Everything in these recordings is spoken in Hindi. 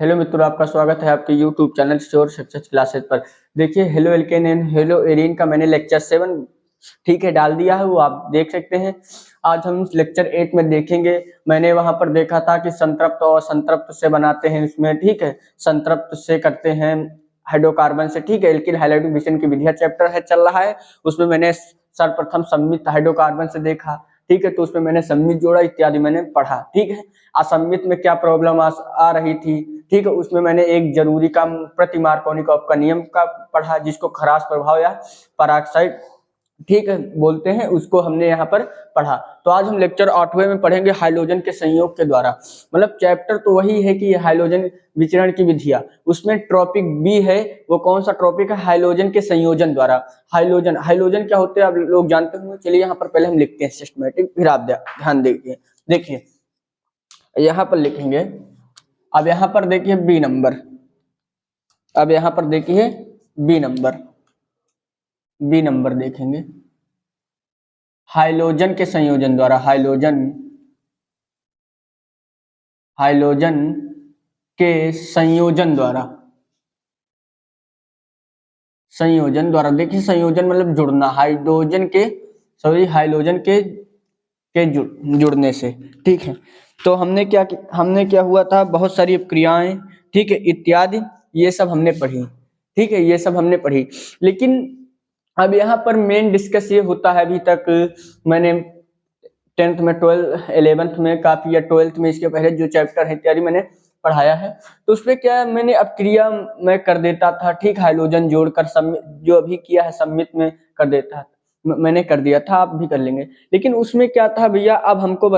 हेलो मित्रों, आपका स्वागत है आपके YouTube channel sure success classes पर। देखिए, halo alkane and hello arene का मैंने लेक्चर 7 ठीक है डाल दिया है, वो आप देख सकते हैं। आज हम लेक्चर 8 में देखेंगे। मैंने वहां पर देखा था कि संतृप्त और असंतृप्त से बनाते हैं इसमें, ठीक है। संतृप्त से करते हैं हाइड्रोकार्बन से, ठीक है। एल्किल हैलाइड मिश्रण की विधियां चैप्टर है चल रहा है, उसमें मैंने सर्वप्रथम सममित हाइड्रोकार्बन से देखा, ठीक है। तो उसमें मैंने सममित जोड़ा इत्यादि मैंने पढ़ा, ठीक है। असममित में क्या प्रॉब्लम आ रही थी, ठीक है। उसमें मैंने एक जरूरी का प्रति मार्कोनिकॉफ का नियम का पढ़ा, जिसको खराश प्रभाव या पराक्साइड, ठीक है, बोलते हैं, उसको हमने यहाँ पर पढ़ा। तो आज हम लेक्चर 8वें में पढ़ेंगे हाइड्रोजन के संयोग के द्वारा। मतलब चैप्टर तो वही है कि हाइड्रोजन विचरण की विधियां, उसमें टॉपिक बी है। वो कौन सा टॉपिक है? हाइड्रोजन के संयोजन द्वारा। हाइड्रोजन हाइड्रोजन क्या होते हैं आप लोग जानते होंगे। चलिए यहाँ पर पहले हम लिखते हैं सिस्टमेटिक, फिर आप ध्यान देखिए। देखिए यहाँ पर लिखेंगे, अब यहाँ पर देखिए बी नंबर, अब यहाँ पर देखिए बी नंबर देखेंगे। हाइड्रोजन के संयोजन द्वारा, हाइड्रोजन के संयोजन द्वारा देखिए, संयोजन मतलब जुड़ना, हाइड्रोजन के जुड़ने से, ठीक है। तो हमने क्या हुआ था, बहुत सारी क्रियाएं, ठीक है, इत्यादि, ये सब हमने पढ़ी, ठीक है, ये सब हमने पढ़ी। लेकिन अब यहाँ पर मेन डिस्कस ये होता है, अभी तक मैंने 10th में 12 11th में काफी, या 12th में इसके पहले जो चैप्टर है इत्यादि मैंने पढ़ाया है, तो उसमें क्या मैंने अब क्रिया मैं कर देता था, ठीक, हाइड्रोजन जोड़कर जो अभी किया है सम्मित में कर देता, मैंने कर दिया था, आप भी कर लेंगे। लेकिन उसमें क्या था भैया, अब हमको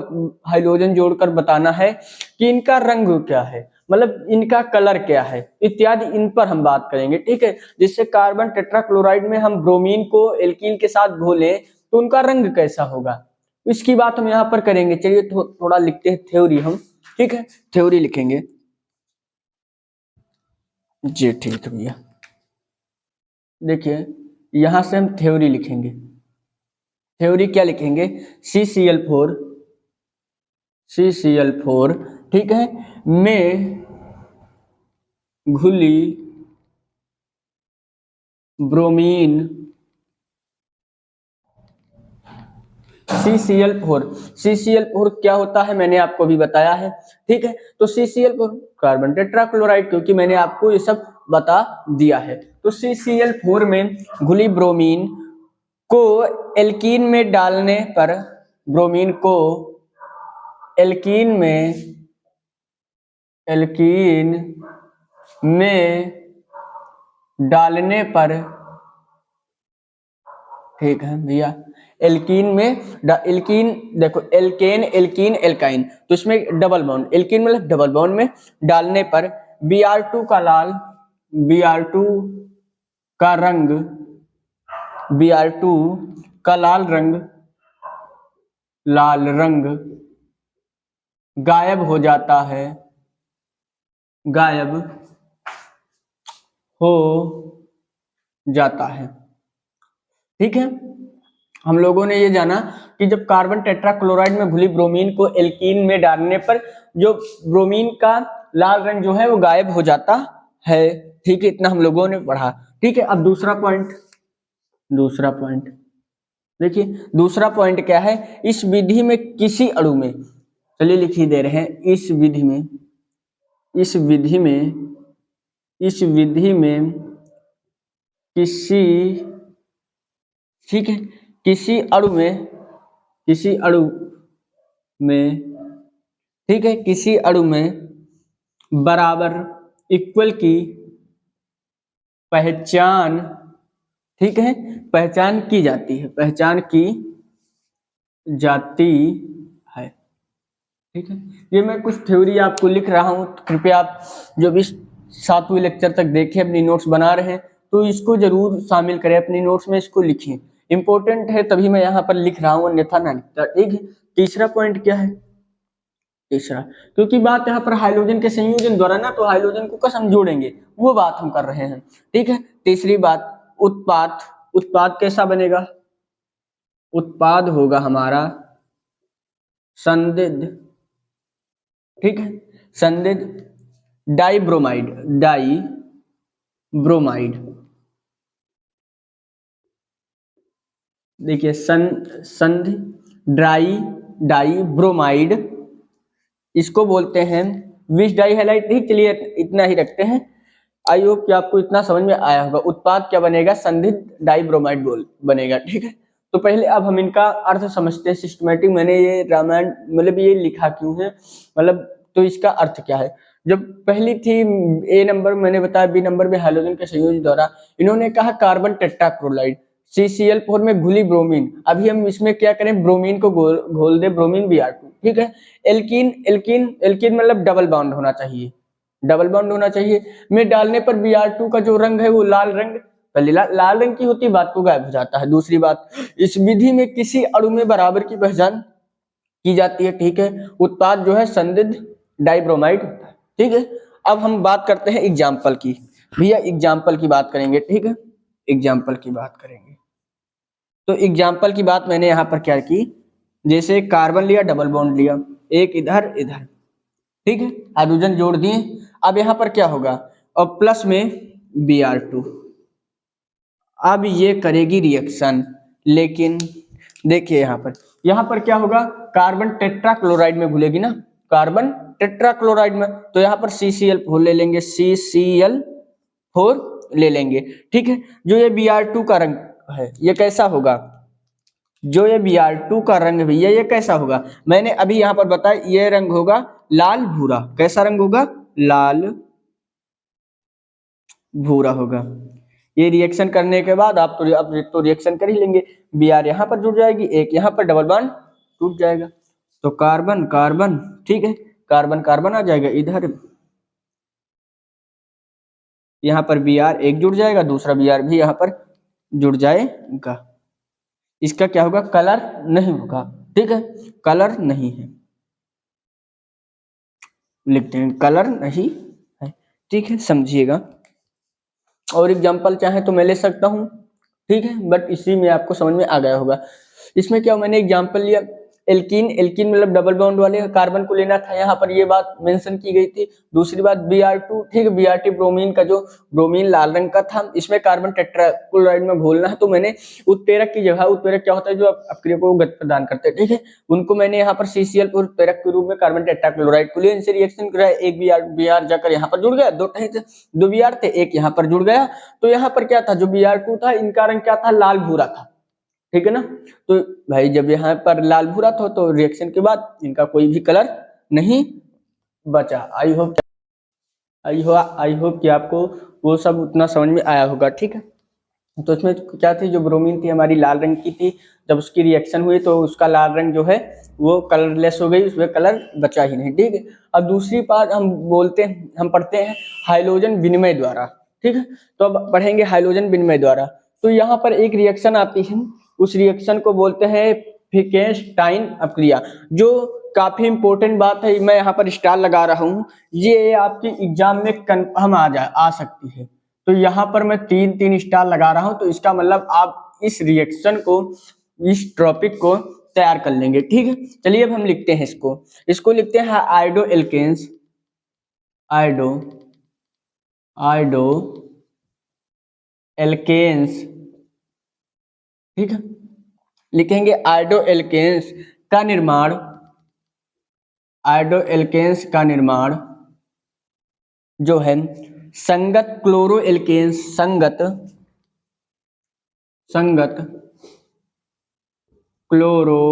हाइड्रोजन जोड़कर बताना है कि इनका रंग क्या है, मतलब इनका कलर क्या है इत्यादि, इन पर हम बात करेंगे, ठीक है। जिससे कार्बन टेट्राक्लोराइड में हम ब्रोमीन को एल्कीन के साथ घोलें तो उनका रंग कैसा होगा, इसकी बात हम यहाँ पर करेंगे। चलिए थोड़ा लिखते हैं थ्योरी हम, ठीक है, थ्योरी लिखेंगे जी, ठीक है भैया। देखिए यहां से हम थ्योरी लिखेंगे। थ्योरी क्या लिखेंगे? CCl4 ठीक है, में घुली ब्रोमीन, CCl4 क्या होता है मैंने आपको भी बताया है, ठीक है। तो CCl4 कार्बन टेट्राक्लोराइड, क्योंकि मैंने आपको ये सब बता दिया है। तो CCl4 में घुली ब्रोमीन को एल्कीन में डालने पर, ब्रोमीन को एल्कीन में डालने पर, ठीक है भैया, एल्कीन देखो, एल्कीन एल्काइन, तो इसमें डबल बॉन्ड, एल्कीन मतलब डबल बॉन्ड में डालने पर Br2 का Br2 का रंग, Br2 का लाल रंग गायब हो जाता है, गायब हो जाता है, ठीक है। हम लोगों ने ये जाना कि जब कार्बन टेट्राक्लोराइड में घुली ब्रोमीन को एल्कीन में डालने पर जो ब्रोमीन का लाल रंग जो है वो गायब हो जाता है, ठीक है। इतना हम लोगों ने पढ़ा, ठीक है। अब दूसरा पॉइंट देखिए, दूसरा पॉइंट क्या है, इस विधि में किसी अणु में, चलिए लिख ही दे रहे हैं, इस विधि में किसी, ठीक है, किसी अणु में, ठीक है, किसी अणु में बराबर इक्वल की पहचान, ठीक है, पहचान की जाती है, है, ठीक है। ये मैं कुछ थ्योरी आपको लिख रहा हूं, तो कृपया आप जो भी 7वें लेक्चर तक देखें, अपनी नोट्स बना रहे हैं तो इसको जरूर शामिल करें अपनी नोट्स में, इसको लिखें, इंपॉर्टेंट है, तभी मैं यहाँ पर लिख रहा हूँ, अन्यथा ना लिखता, ठीक है। तीसरा पॉइंट क्या है? तीसरा, क्योंकि बात यहाँ पर हाइड्रोजन के संयोजन द्वारा ना, तो हाइड्रोजन को कसम जोड़ेंगे, वो बात हम कर रहे हैं, ठीक है। तीसरी बात, उत्पाद कैसा बनेगा? उत्पाद होगा हमारा संदिग्ध, ठीक है, संदिग्ध डाइब्रोमाइड, डाइब्रोमाइड। देखिए संधि ड्राई डाइब्रोमाइड, इसको बोलते हैं विच डाई हैलाइड। ठीक, चलिए इतना ही रखते हैं। आई होप कि आपको इतना समझ में आया होगा। उत्पाद क्या बनेगा? संदिग्ध डाइब्रोमाइड बोल बनेगा। ठीक है, तो पहले अब हम इनका अर्थ समझते हैं सिस्टमेटिक। मैंने ये रामायण मतलब ये लिखा क्यों है, मतलब तो इसका अर्थ क्या है। जब पहली थी ए नंबर मैंने बताया, बी नंबर में हाइड्रोजन के संयोजन द्वारा इन्होंने कहा कार्बन टेट्राक्लोराइड CCl4 में घुली ब्रोमीन। अभी हम इसमें क्या करें, ब्रोमीन को घोल दे, ब्रोमीन Br2। ठीक है, एल्कीन एल्कीन एल्कीन मतलब डबल बॉन्ड होना चाहिए, डबल बॉन्ड होना चाहिए में डालने पर Br2 का जो रंग है वो लाल रंग, पहले लाल रंग की होती, बात को गायब हो जाता है। दूसरी बात, इस विधि में किसी अणु में बराबर की पहचान की जाती है। ठीक है, उत्पाद जो है संदिग्ध डाइब्रोमाइड होता है। ठीक है, अब हम बात करते हैं एग्जाम्पल की। भैया एग्जाम्पल की बात करेंगे। ठीक है, एग्जाम्पल की बात करेंगे। तो एग्जाम्पल की बात मैंने यहाँ पर क्या की, जैसे कार्बन लिया, डबल बॉन्ड लिया, एक इधर इधर। ठीक है, हाइड्रोजन जोड़ दिए। अब यहाँ पर क्या होगा, और प्लस में Br2। अब ये करेगी रिएक्शन, लेकिन देखिए यहाँ पर क्या होगा, कार्बन टेट्राक्लोराइड में घुलेगी ना, कार्बन टेट्राक्लोराइड में, तो यहाँ पर CCl4 ले लेंगे, CCl4 ले लेंगे। ठीक है, जो ये Br2 का रंग है ये कैसा होगा, जो ये Br2 का रंग है भैया ये कैसा होगा, मैंने अभी यहाँ पर बताया ये रंग होगा लाल भूरा। कैसा रंग होगा, लाल भूरा होगा। ये रिएक्शन करने के बाद आप तो रिएक्शन कर ही लेंगे, Br यहाँ पर जुड़ जाएगी, एक यहाँ पर डबल बॉन्ड टूट जाएगा, तो कार्बन कार्बन। ठीक है, कार्बन कार्बन आ जाएगा इधर, यहाँ पर Br एक जुड़ जाएगा, दूसरा Br भी यहाँ पर जुड़ जाएगा। इसका क्या होगा, कलर नहीं होगा। ठीक है, कलर नहीं है, लिखते हैं कलर नहीं है। ठीक है, समझिएगा। और एग्जांपल चाहे तो मैं ले सकता हूँ। ठीक है, बट इसी में आपको समझ में आ गया होगा। इसमें क्या मैंने एग्जांपल लिया, एल्कीन एल्कीन मतलब डबल बॉन्ड वाले कार्बन को लेना था, यहाँ पर ये बात मेंशन की गई थी। दूसरी बात Br2। ठीक है, Br2 ब्रोमीन का जो ब्रोमीन लाल रंग का था, इसमें कार्बन टेट्राक्लोराइड में घोलना है, तो मैंने उत्प्रेरक की जगह, उत्प्रेरक क्या होता है जो अपक्रिया को गति प्रदान करते हैं। ठीक है, उनको मैंने यहाँ पर CCl उत्प्रेरक के रूप में कार्बन टेट्राक्लोराइड को लिया, इनसे रिएक्शन कराया, एक Br जाकर यहाँ पर जुड़ गया, दो Br थे, एक यहाँ पर जुड़ गया। तो यहाँ पर क्या था, जो Br2 था इनका रंग क्या था, लाल भूरा था। ठीक है ना, तो भाई जब यहाँ पर लाल भूरा था तो रिएक्शन के बाद इनका कोई भी कलर नहीं बचा। आई होप कि आपको वो सब उतना समझ में आया होगा। ठीक है, तो इसमें क्या थी, जो ब्रोमीन थी हमारी लाल रंग की थी, जब उसकी रिएक्शन हुई तो उसका लाल रंग जो है वो कलरलेस हो गई, उसमें कलर बचा ही नहीं। ठीक है, अब दूसरी बात हम पढ़ते हैं हाइड्रोजन विनिमय द्वारा। ठीक है, तो अब पढ़ेंगे हाइड्रोजन विनिमय द्वारा। तो यहाँ पर एक रिएक्शन आती है, उस रिएक्शन को बोलते हैं फिकेस्टाइन अपक्रिया, जो काफी इंपॉर्टेंट बात है, मैं यहाँ पर स्टार लगा रहा हूँ, ये आपके एग्जाम में कन्फर्म आ सकती है। तो यहाँ पर मैं 3 स्टार लगा रहा हूँ, तो इसका मतलब आप इस रिएक्शन को, इस टॉपिक को तैयार कर लेंगे। ठीक है, चलिए अब हम लिखते हैं इसको लिखते हैं iodo alkanes, iodo iodo alkanes. ठीक है, लिखेंगे आयोडो एल्केन्स का निर्माण, आयोडो एल्केन्स का निर्माण जो है संगत क्लोरो एल्केन्स, संगत क्लोरो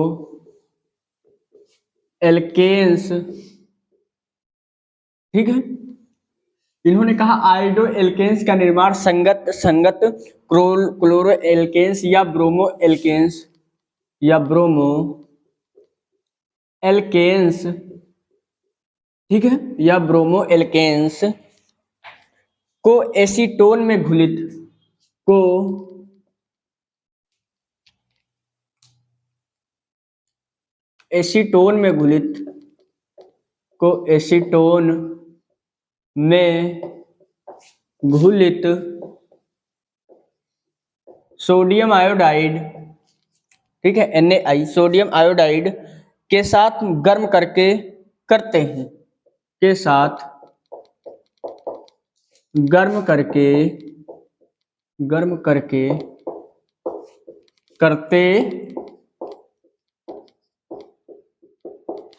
एल्केन्स। ठीक है, इन्होंने कहा आयोडो एल्केन्स का निर्माण संगत क्लोरो एल्केन्स या ब्रोमो एल्केन्स। ठीक है, या ब्रोमो एल्केन्स को एसीटोन में घुलित को एसीटोन में घुलित को एसीटोन में घुलित सोडियम आयोडाइड, ठीक है NaI, सोडियम आयोडाइड के साथ गर्म करके करते हैं, के साथ गर्म करके करते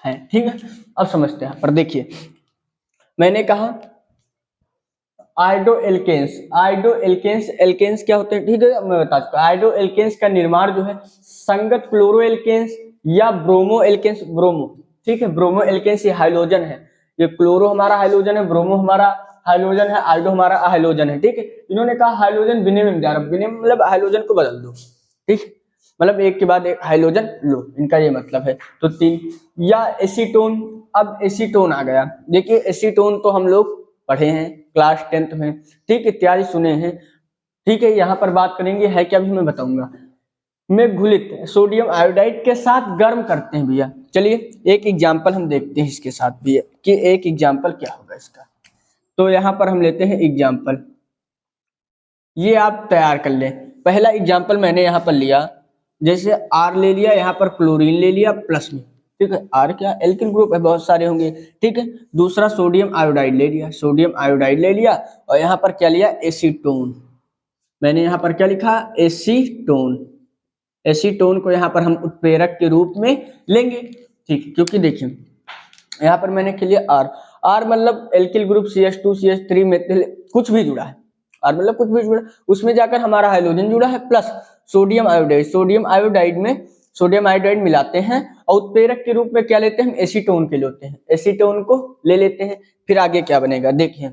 हैं। ठीक है, अब समझते हैं। पर देखिए मैंने कहा आयोडो एल्केन्स क्या होते हैं, ठीक है मैं बता चुका। आयोडो एल्केन्स का निर्माण जो है संगत क्लोरो एल्केन्स या ब्रोमो एल्केन्स, ब्रोमो, ठीक है, ब्रोमो एल्केन्स ये हाइलोजन है, ये क्लोरो हमारा हाइलोजन है, ब्रोमो हमारा हाइलोजन है, आयोडो हमारा हाइलोजन है। ठीक है, इन्होंने कहा हाइलोजन विनिमय द्वारा, विनिमय मतलब हाइलोजन को बदल दो, ठीक, मतलब एक के बाद एक हाइलोजन लो, इनका ये मतलब है। तो 3 या एसीटोन। अब एसीटोन आ गया, देखिए एसीटोन तो हम लोग पढ़े हैं क्लास 10th में, ठीक, इत्यादि सुने हैं। ठीक है, यहाँ पर बात करेंगे है क्या भी मैं बताऊंगा। में घुलित सोडियम आयोडाइड के साथ गर्म करते हैं भैया। चलिए एक एग्जांपल हम देखते हैं इसके साथ भी कि एक एग्जांपल क्या होगा इसका। तो यहाँ पर हम लेते हैं एग्जांपल, ये आप तैयार कर लें। पहला एग्जांपल मैंने यहाँ पर लिया, जैसे आर ले लिया, यहाँ पर क्लोरीन ले लिया प्लस में, ठीक है, आर क्या एल्किल ग्रुप है, बहुत सारे होंगे, ठीक है। दूसरा सोडियम आयोडाइड ले लिया, सोडियम आयोडाइड ले लिया, और यहाँ पर क्या लिया एसीटोन, मैंने यहाँ पर क्या लिखा एसीटोन। एसीटोन को यहाँ पर हम उत्प्रेरक के रूप में लेंगे, ठीक है, क्योंकि देखिए यहाँ पर मैंने क्या लिया आर, आर मतलब alkyl group CH2 CH3 methyl कुछ भी जुड़ा है, आर मतलब कुछ भी जुड़ा, उसमें जाकर हमारा हाइड्रोजन जुड़ा है, plus sodium iodide, sodium iodide में सोडियम आयोडाइड मिलाते हैं और उत्प्रेरक के रूप में क्या लेते हैं हम एसीटोन के लेते हैं, एसीटोन को ले लेते हैं। फिर आगे क्या बनेगा देखिए,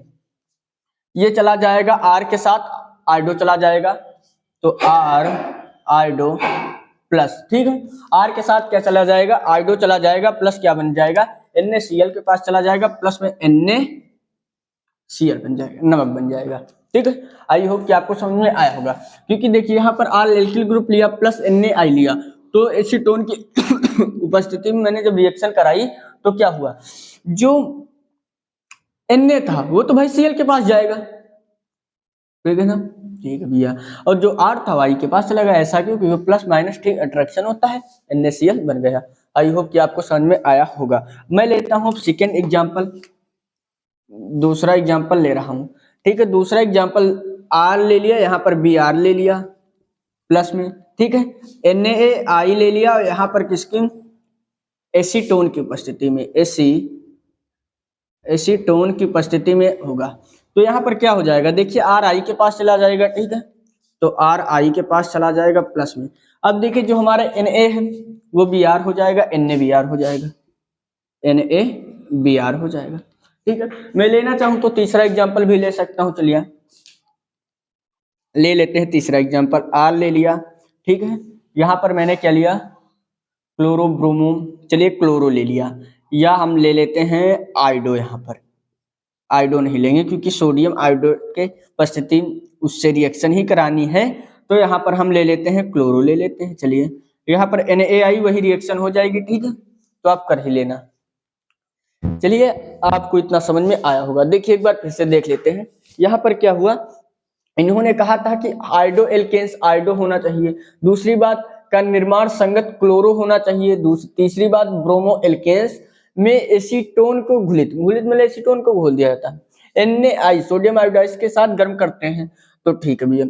ये चला जाएगा आर के साथ आयोडो चला जाएगा, तो आर आयोडो प्लस, ठीक है, आर के साथ क्या चला जाएगा आयोडो चला जाएगा, प्लस क्या बन जाएगा NaCl के पास चला जाएगा, प्लस में NaCl बन जाएगा, नमक बन जाएगा। ठीक है, आई होप कि आपको समझ में आया होगा, क्योंकि देखिए यहाँ पर आर एल्किल ग्रुप लिया प्लस Na लिया, तो एसीटोन की उपस्थिति में मैंने जब रिएक्शन कराई तो क्या हुआ, जो Na था वो तो भाई Cl के पास जाएगा, ठीक है ना, ठीक है भैया, और जो R था Y के पास चला गया, ऐसा क्यों, क्योंकि प्लस माइनस ठीक अट्रैक्शन होता है, NaCl बन गया। आई होप कि आपको समझ में आया होगा। मैं लेता हूँ सेकेंड एग्जाम्पल, दूसरा एग्जाम्पल ले रहा हूँ, ठीक है, दूसरा एग्जाम्पल R ले लिया, यहाँ पर Br ले लिया प्लस में, ठीक है, NaI ले लिया, और यहाँ पर किसकी एसीटोन की उपस्थिति में, एसीटोन की उपस्थिति में होगा, तो यहाँ पर क्या हो जाएगा देखिए आर आई के पास चला जाएगा, ठीक है, तो आर आई के पास चला जाएगा प्लस में। अब देखिए जो हमारा Na है वो Br हो जाएगा, NaBr हो जाएगा, NaBr हो जाएगा, ठीक है। मैं लेना चाहूँ तो तीसरा एग्जाम्पल भी ले सकता हूँ, चलिए ले लेते हैं तीसरा एग्जाम्पल, आर ले लिया, ठीक है, यहाँ पर मैंने क्या लिया क्लोरो ब्रोमो, चलिए क्लोरो ले लिया, या हम ले लेते हैं आयोडो, यहाँ पर आयोडो नहीं लेंगे क्योंकि सोडियम आयोडो के उपस्थिति उससे रिएक्शन ही करानी है, तो यहाँ पर हम ले लेते हैं क्लोरो ले लेते हैं। चलिए यहाँ पर NaI वही रिएक्शन हो जाएगी, ठीक है, तो आप कर ही लेना। चलिए आपको इतना समझ में आया होगा, देखिए एक बार फिर से देख लेते हैं। यहाँ पर क्या हुआ, इन्होंने कहा था कि आयोडो एल्केन्स आयोडो होना चाहिए, दूसरी बात का निर्माण संगत क्लोरो होना चाहिए, तीसरी बात ब्रोमो एल्केन्स में एसीटोन को घुलित मतलब एसीटोन को घोल दिया जाता है, NaI सोडियम आयोडाइड के साथ गर्म करते हैं, तो ठीक है भैया।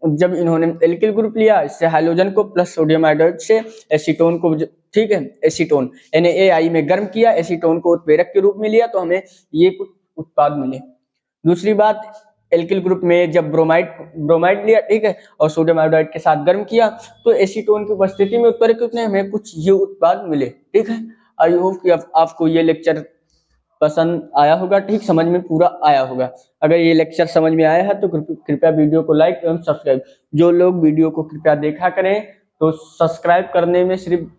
जब इन्होंने एल्किल ग्रुप लिया, इससे हाइड्रोजन को प्लस सोडियम आयोडाइड से एसीटोन को, ठीक है, एसीटोन NaI में गर्म किया, एसीटोन को उत्प्रेरक के रूप में लिया, तो हमें ये कुछ उत्पाद मिले। दूसरी बात एल्किल ग्रुप में जब ब्रोमाइड लिया, ठीक है, और सोडियम आयोडाइड के साथ गर्म किया, तो एसीटोन की उपस्थिति में उत्प्रेरक में हमें कुछ ये उत्पाद मिले, ठीक है। आई होप कि आपको ये लेक्चर पसंद आया होगा, ठीक, समझ में पूरा आया होगा। अगर ये लेक्चर समझ में आया है तो कृपया वीडियो को लाइक एवं सब्सक्राइब, जो लोग वीडियो को कृपया देखा करें, तो सब्सक्राइब करने में सिर्फ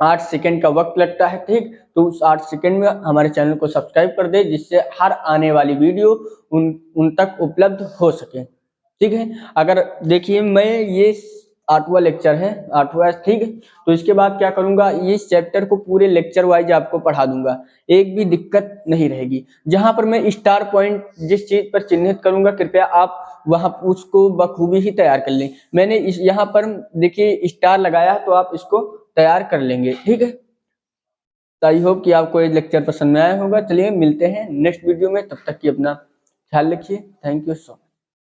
8 सेकंड का वक्त लगता है, ठीक, तो उस 8 सेकंड में हमारे चैनल को सब्सक्राइब कर दे, जिससे हर आने वाली वीडियो उन तक उपलब्ध हो सके, ठीक है। अगर देखिए मैं ये 8वां लेक्चर है, 8वां, ठीक है, तो इसके बाद क्या करूंगा, इस चैप्टर को पूरे लेक्चर वाइज आपको पढ़ा दूंगा, एक भी दिक्कत नहीं रहेगी। जहां पर मैं स्टार पॉइंट जिस चीज पर चिन्हित करूंगा, कृपया आप वहां उसको बखूबी ही तैयार कर लें। मैंने इस यहाँ पर देखिए स्टार लगाया, तो आप इसको तैयार कर लेंगे, ठीक है। तो आई होप कि आपको ये लेक्चर पसंद में आया होगा। चलिए मिलते हैं नेक्स्ट वीडियो में, तब तक की अपना ख्याल रखिए। Thank you so